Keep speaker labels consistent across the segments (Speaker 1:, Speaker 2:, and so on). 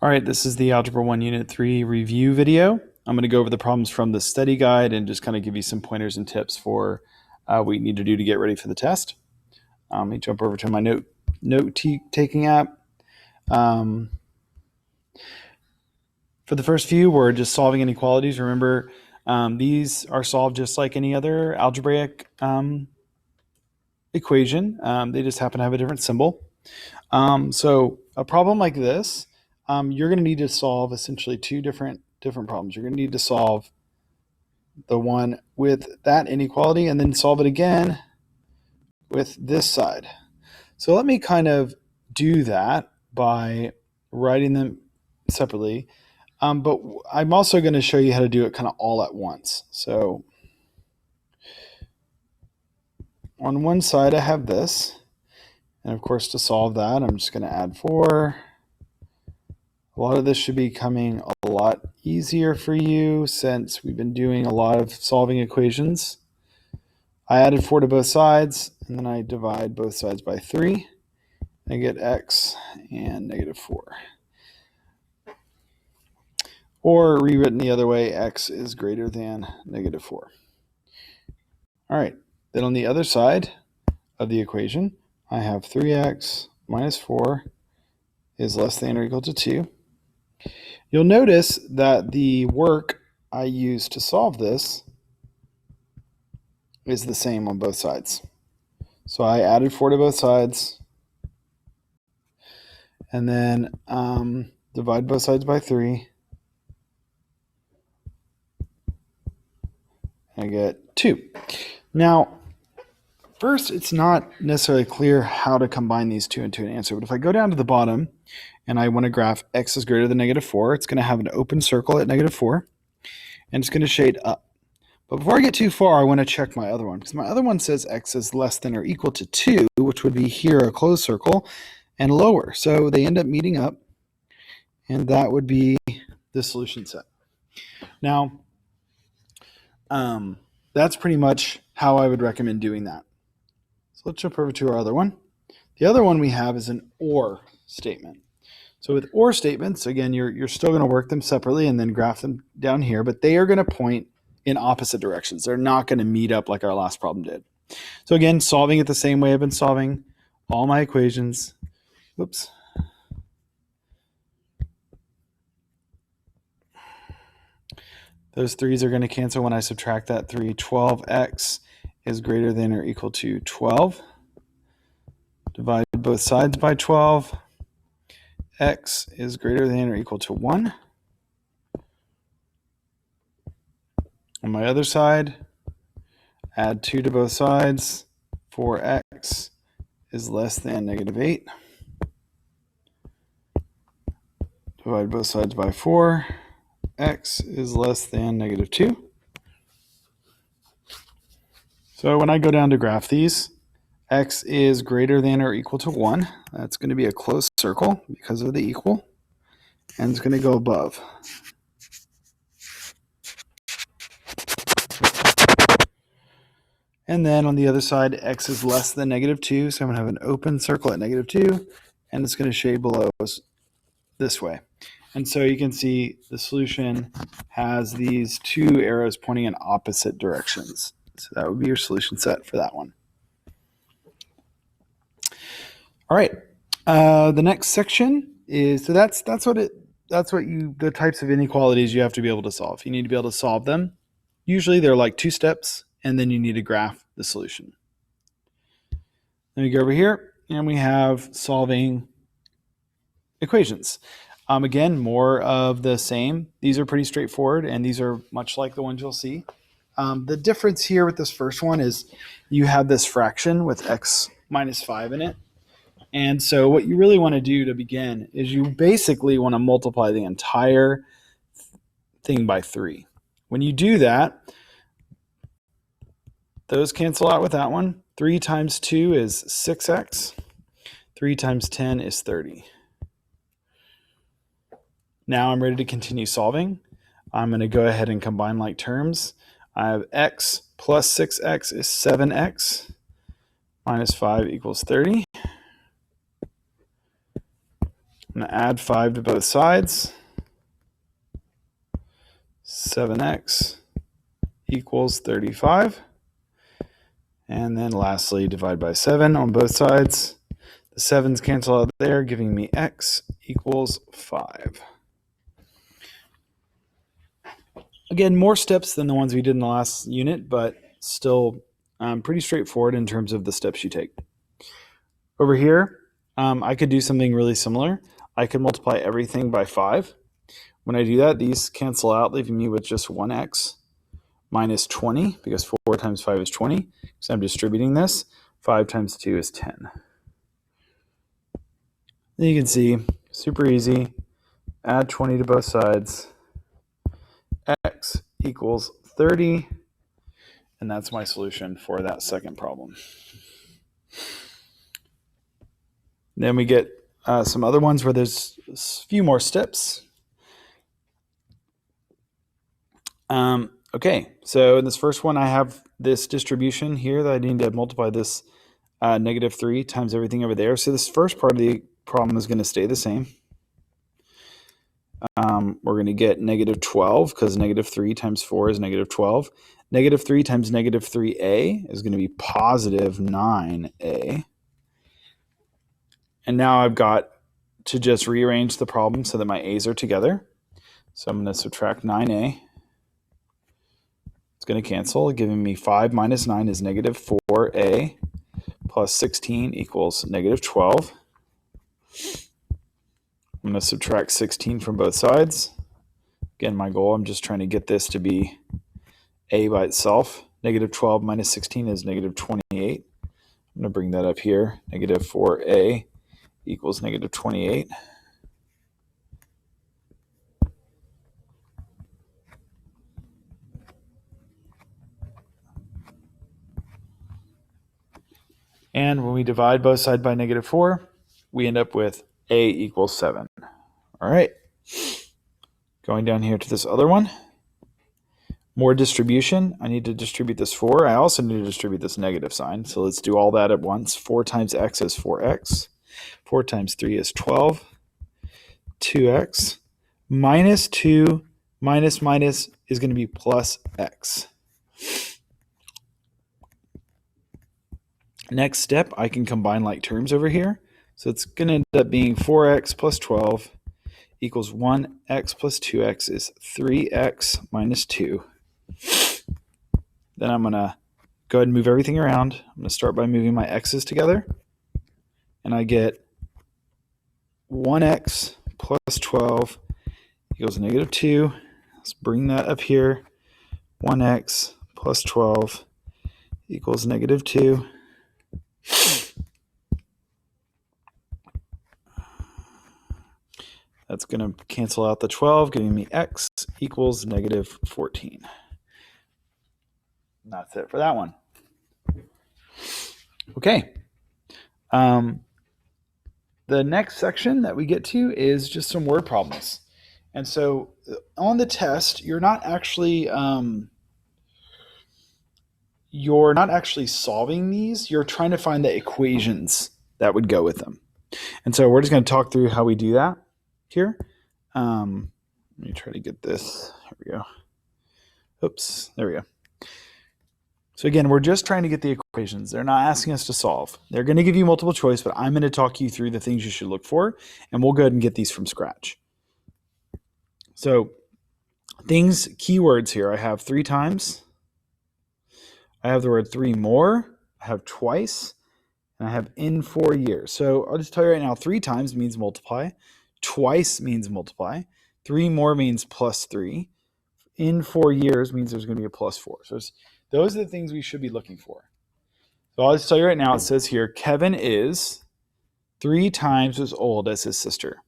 Speaker 1: All right, this is the Algebra 1 Unit 3 review video. I'm going to go over the problems from the study guide and just kind of give you some pointers and tips for what you need to do to get ready for the test. Let me jump over to my note-taking app. For the first few, we're just solving inequalities. Remember, these are solved just like any other algebraic equation. They just happen to have a different symbol. So a problem like this, you're going to need to solve essentially two different problems. You're going to need to solve the one with that inequality and then solve it again with this side. So let me kind of do that by writing them separately. But I'm also going to show you how to do it kind of all at once. So on one side, I have this. And of course, to solve that, I'm just going to add 4. A lot of this should be coming a lot easier for you since we've been doing a lot of solving equations. I added 4 to both sides, and then I divide both sides by 3. I get x and -4. Or rewritten the other way, x is greater than -4. All right, then on the other side of the equation, I have 3x minus 4 is less than or equal to 2. You'll notice that the work I used to solve this is the same on both sides. So I added 4 to both sides, and then divide both sides by 3. I get 2. Now, first, it's not necessarily clear how to combine these two into an answer, but if I go down to the bottom and I want to graph x is greater than -4, it's going to have an open circle at -4, and it's going to shade up. But before I get too far, I want to check my other one, because my other one says x is less than or equal to 2, which would be here a closed circle, and lower. So they end up meeting up, and that would be the solution set. Now, that's pretty much how I would recommend doing that. So let's jump over to our other one. The other one we have is an OR statement. So with OR statements, again, you're still going to work them separately and then graph them down here, but they are going to point in opposite directions. They're not going to meet up like our last problem did. So again, solving it the same way I've been solving all my equations. Whoops. Those 3's are going to cancel when I subtract that 3. 12x is greater than or equal to 12. Divide both sides by 12. X is greater than or equal to 1. On my other side, add 2 to both sides. 4x is less than -8. Divide both sides by 4. X is less than -2. So when I go down to graph these, x is greater than or equal to 1. That's going to be a closed circle because of the equal, and it's going to go above. And then on the other side, x is less than -2, so I'm going to have an open circle at -2, and it's going to shade below us this way. And so you can see the solution has these 2 arrows pointing in opposite directions. So that would be your solution set for that one. All right. The next section is, so that's the types of inequalities you have to be able to solve. You need to be able to solve them. Usually they're like 2 steps, and then you need to graph the solution. Let me go over here, and we have solving equations. Again, more of the same. These are pretty straightforward, and these are much like the ones you'll see. The difference here with this first one is you have this fraction with x minus 5 in it. And so what you really want to do to begin is you basically want to multiply the entire thing by 3. When you do that, those cancel out with that one. 3 times 2 is 6x. 3 times 10 is 30. Now I'm ready to continue solving. I'm going to go ahead and combine like terms. I have x plus 6x is 7x minus 5 equals 30. I'm going to add 5 to both sides. 7x equals 35. And then lastly, divide by 7 on both sides. The 7's cancel out there, giving me x equals 5. Again, more steps than the ones we did in the last unit, but still pretty straightforward in terms of the steps you take. Over here, I could do something really similar. I could multiply everything by 5. When I do that, these cancel out, leaving me with just 1x minus 20, because 4 times 5 is 20. So I'm distributing this. 5 times 2 is 10. Then you can see, super easy. Add 20 to both sides. X equals 30. And that's my solution for that second problem. Then we get some other ones where there's a few more steps. Okay, so in this first one, I have this distribution here that I need to multiply this negative 3 times everything over there. So this first part of the problem is going to stay the same. We're going to get negative 12 because negative 3 times 4 is negative 12. Negative 3 times negative 3a is going to be positive 9a. And now I've got to just rearrange the problem so that my a's are together. So I'm going to subtract 9a. It's going to cancel, giving me 5 minus 9 is negative 4a plus 16 equals negative 12. I'm going to subtract 16 from both sides. Again, my goal, I'm just trying to get this to be a by itself. Negative 12 minus 16 is negative 28. I'm going to bring that up here. Negative 4a equals negative 28. And when we divide both sides by negative 4, we end up with a equals 7. All right. Going down here to this other one. More distribution. I need to distribute this 4. I also need to distribute this negative sign. So let's do all that at once. 4 times x is 4x. 4 times 3 is 12. 2x. Minus 2 minus minus is going to be plus x. Next step, I can combine like terms over here. So it's going to end up being 4x plus 12 equals 1x plus 2x is 3x minus 2. Then I'm going to go ahead and move everything around. I'm going to start by moving my x's together. And I get 1x plus 12 equals negative 2. Let's bring that up here. 1x plus 12 equals negative 2. That's going to cancel out the 12, giving me x equals negative 14. And that's it for that one. Okay. The next section that we get to is just some word problems. And so on the test, you're not actually solving these. You're trying to find the equations that would go with them. And so we're just going to talk through how we do that here. Let me try to get this. Here we go. Oops, there we go. So again, we're just trying to get the equations. They're not asking us to solve. They're going to give you multiple choice, but I'm going to talk you through the things you should look for, and we'll go ahead and get these from scratch. So things, keywords here, I have 3 times. I have the word 3 more. I have twice. And I have in 4 years. So I'll just tell you right now, 3 times means multiply. Twice means multiply. 3 more means plus 3. In 4 years means there's going to be a plus 4. So those are the things we should be looking for. So I'll just tell you right now, it says here, Kevin is 3 times as old as his sister.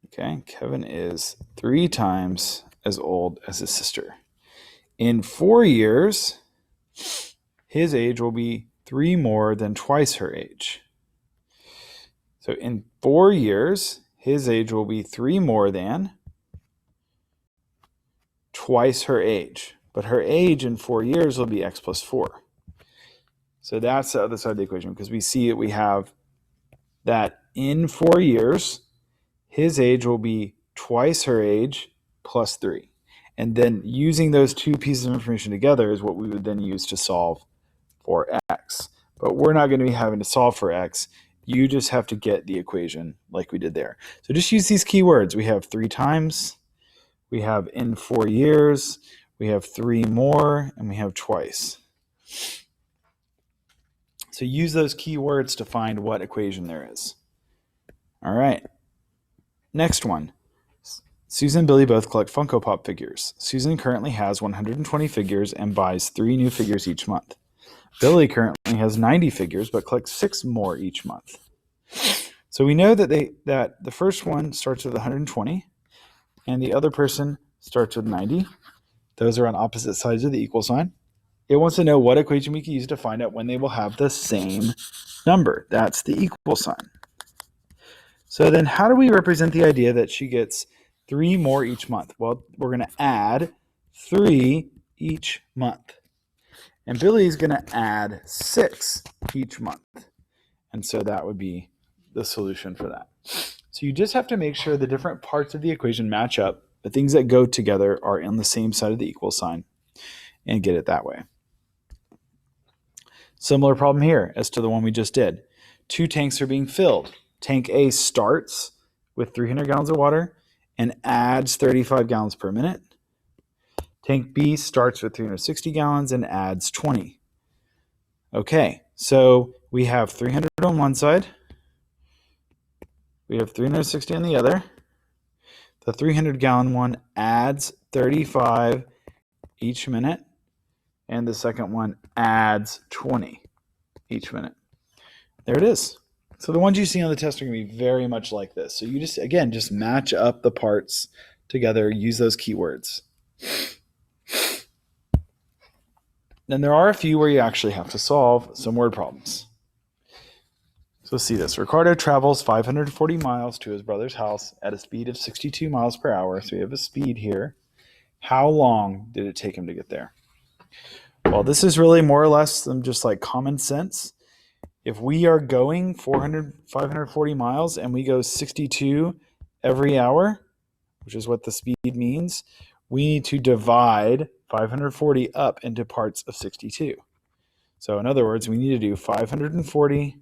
Speaker 1: Okay, Kevin is 3 times as old as his sister. In 4 years, his age will be 3 more than twice her age. So in 4 years, his age will be 3 more than twice her age. But her age in 4 years will be x plus 4. So that's the other side of the equation, because we see that we have that in 4 years, his age will be twice her age plus 3. And then using those two pieces of information together is what we would then use to solve for x. But we're not going to be having to solve for x. You just have to get the equation like we did there. So just use these keywords. We have 3 times, we have in 4 years, we have 3 more, and we have twice. So use those keywords to find what equation there is. All right. Next one. Susan and Billy both collect Funko Pop figures. Susan currently has 120 figures and buys 3 new figures each month. Billy currently has 90 figures but collects 6 more each month. So we know that the first one starts with 120 and the other person starts with 90. Those are on opposite sides of the equal sign. It wants to know what equation we can use to find out when they will have the same number. That's the equal sign. So then how do we represent the idea that she gets 3 more each month? Well, we're going to add 3 each month. And Billy's going to add 6 each month. And so that would be the solution for that. So you just have to make sure the different parts of the equation match up. The things that go together are on the same side of the equal sign and get it that way. Similar problem here as to the one we just did. 2 tanks are being filled. Tank A starts with 300 gallons of water and adds 35 gallons per minute. Tank B starts with 360 gallons and adds 20. Okay, so we have 300 on one side. We have 360 on the other. The 300-gallon one adds 35 each minute, and the second one adds 20 each minute. There it is. So the ones you see on the test are going to be very much like this. So you just match up the parts together, use those keywords. Then there are a few where you actually have to solve some word problems. So see this. Ricardo travels 540 miles to his brother's house at a speed of 62 miles per hour. So we have a speed here. How long did it take him to get there? Well, this is really more or less than just like common sense. If we are going 540 miles and we go 62 every hour, which is what the speed means, we need to divide 540 up into parts of 62. So in other words, we need to do 540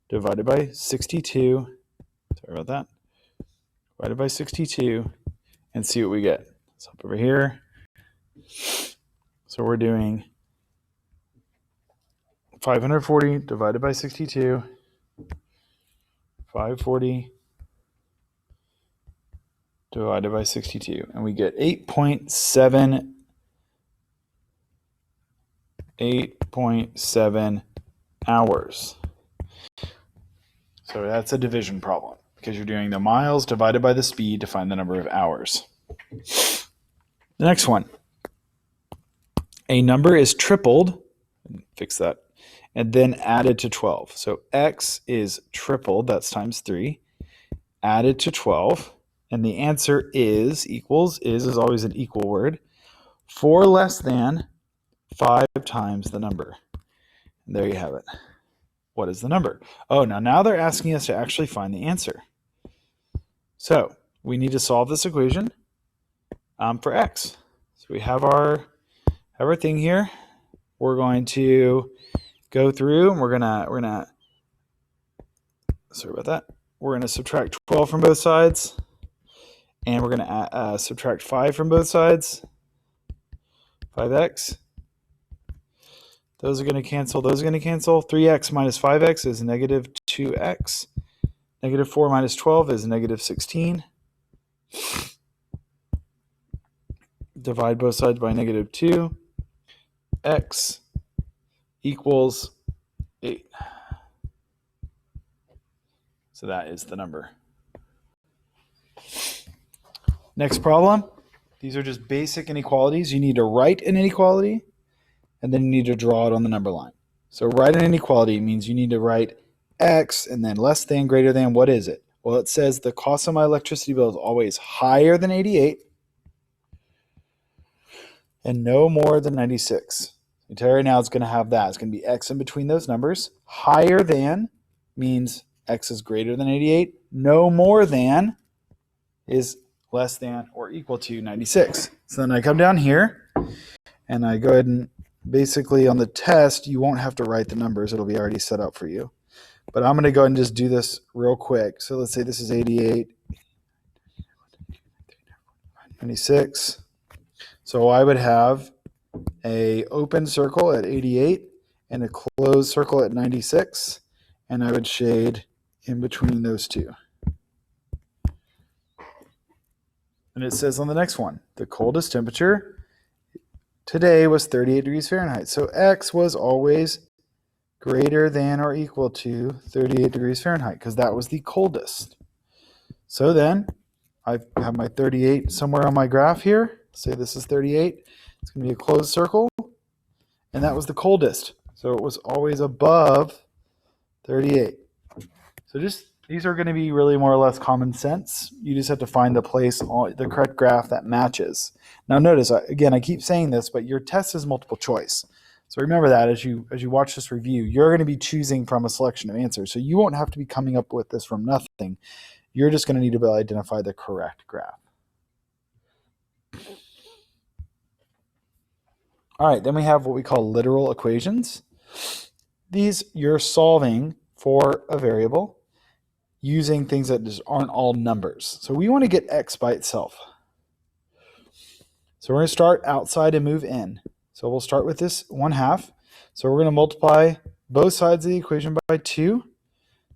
Speaker 1: divided by 62, sorry about that, divided by 62, and see what we get. So up over here, so we're doing 540 divided by 62, 540 divided by 62, and we get 8.7 hours. So that's a division problem because you're doing the miles divided by the speed to find the number of hours. The next one. A number is tripled, fix that, and then added to 12. So x is tripled, that's times 3, added to 12, and the answer is, equals, is always an equal word, 4 less than 5 times the number. And there you have it. What is the number? Oh, now they're asking us to actually find the answer. So we need to solve this equation for x. So we have our thing here. We're going to go through and we're gonna sorry about that. We're gonna subtract 12 from both sides, and we're gonna subtract 5 from both sides. 5x. Those are going to cancel. Those are going to cancel. 3x minus 5x is negative 2x. Negative 4 minus 12 is negative 16. Divide both sides by negative 2. X equals 8. So that is the number. Next problem. These are just basic inequalities. You need to write an inequality, and then you need to draw it on the number line. So write an inequality means you need to write x and then less than, greater than. What is it? Well, it says the cost of my electricity bill is always higher than 88 and no more than 96. I tell you right now, it's going to have that. It's going to be x in between those numbers. Higher than means x is greater than 88. No more than is less than or equal to 96. So then I come down here and I go ahead and basically on the test, you won't have to write the numbers. It'll be already set up for you. But I'm going to go ahead and just do this real quick. So let's say this is 88, 96. So I would have a open circle at 88 and a closed circle at 96. And I would shade in between those two. And it says on the next one, the coldest temperature today was 38 degrees Fahrenheit. So X was always greater than or equal to 38 degrees Fahrenheit because that was the coldest. So then I have my 38 somewhere on my graph here. Say this is 38. It's going to be a closed circle. And that was the coldest. So it was always above 38. So just these are going to be really more or less common sense. You just have to find the place on the correct graph that matches. Now notice, again, I keep saying this, but your test is multiple choice. So remember that as you watch this review, you're going to be choosing from a selection of answers. So you won't have to be coming up with this from nothing. You're just going to need to be able to identify the correct graph. All right, then we have what we call literal equations. These you're solving for a variable using things that just aren't all numbers. So we want to get x by itself. So we're going to start outside and move in. So we'll start with this 1/2. So we're going to multiply both sides of the equation by 2.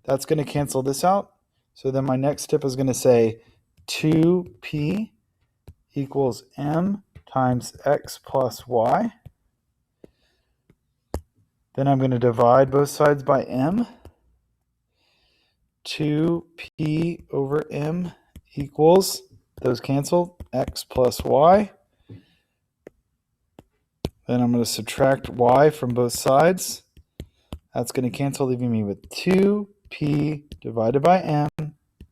Speaker 1: That's going to cancel this out. So then my next step is going to say 2p equals m times x plus y. Then I'm going to divide both sides by m. 2p over m equals, those cancel, x plus y. Then I'm going to subtract y from both sides. That's going to cancel, leaving me with 2p divided by m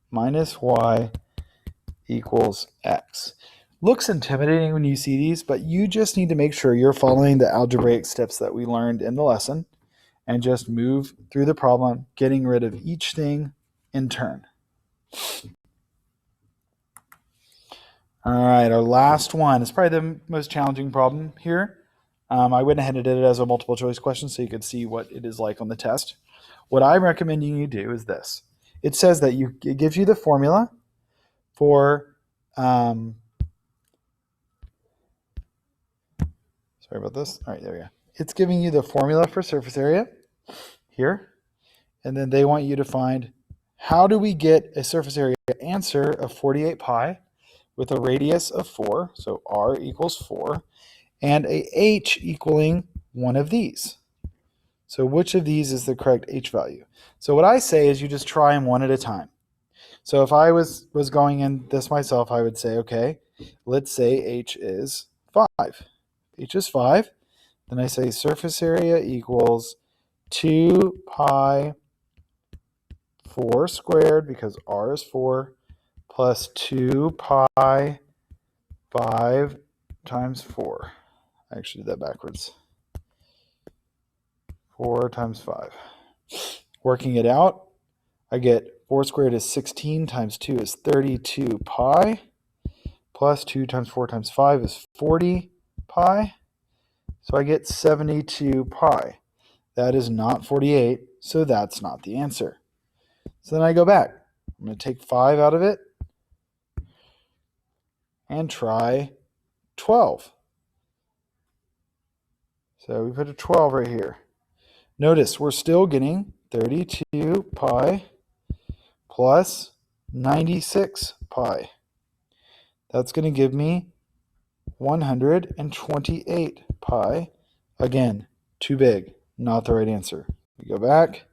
Speaker 1: minus y equals x. Looks intimidating when you see these, but you just need to make sure you're following the algebraic steps that we learned in the lesson and just move through the problem, getting rid of each thing in turn. All right, our last one is probably the most challenging problem here. I went ahead and did it as a multiple choice question so you could see what it is like on the test. What I'm recommending you do is this. It says that it gives you the formula for, sorry about this. All right, there we go. It's giving you the formula for surface area here. And then they want you to find how do we get a surface area answer of 48 pi with a radius of 4, so r equals 4, and a h equaling one of these. So which of these is the correct h value? So what I say is you just try them one at a time. So if I was going in this myself, I would say, okay, let's say h is 5. H is 5. Then I say surface area equals 2 pi 4 squared, because r is 4, plus 2 pi 5 times 4. I actually did that backwards. 4 times 5. Working it out, I get 4 squared is 16 times 2 is 32 pi, plus 2 times 4 times 5 is 40 pi. So I get 72 pi. That is not 48, so that's not the answer. So then I go back. I'm going to take 5 out of it and try 12. So we put a 12 right here. Notice we're still getting 32 pi plus 96 pi. That's going to give me 128 pi. Again, too big, not the right answer. We go back.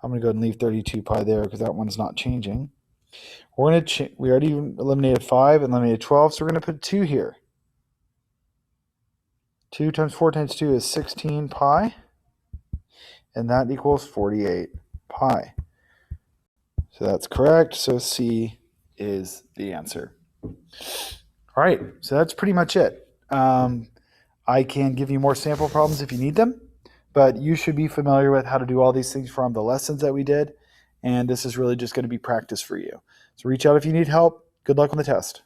Speaker 1: I'm going to go ahead and leave 32 pi there because that one's not changing. We're going to we already eliminated 5 and eliminated 12, so we're going to put 2 here. 2 times 4 times 2 is 16 pi, and that equals 48 pi. So that's correct. So C is the answer. All right, so that's pretty much it. I can give you more sample problems if you need them, but you should be familiar with how to do all these things from the lessons that we did. and this is really just going to be practice for you. So reach out if you need help. Good luck on the test.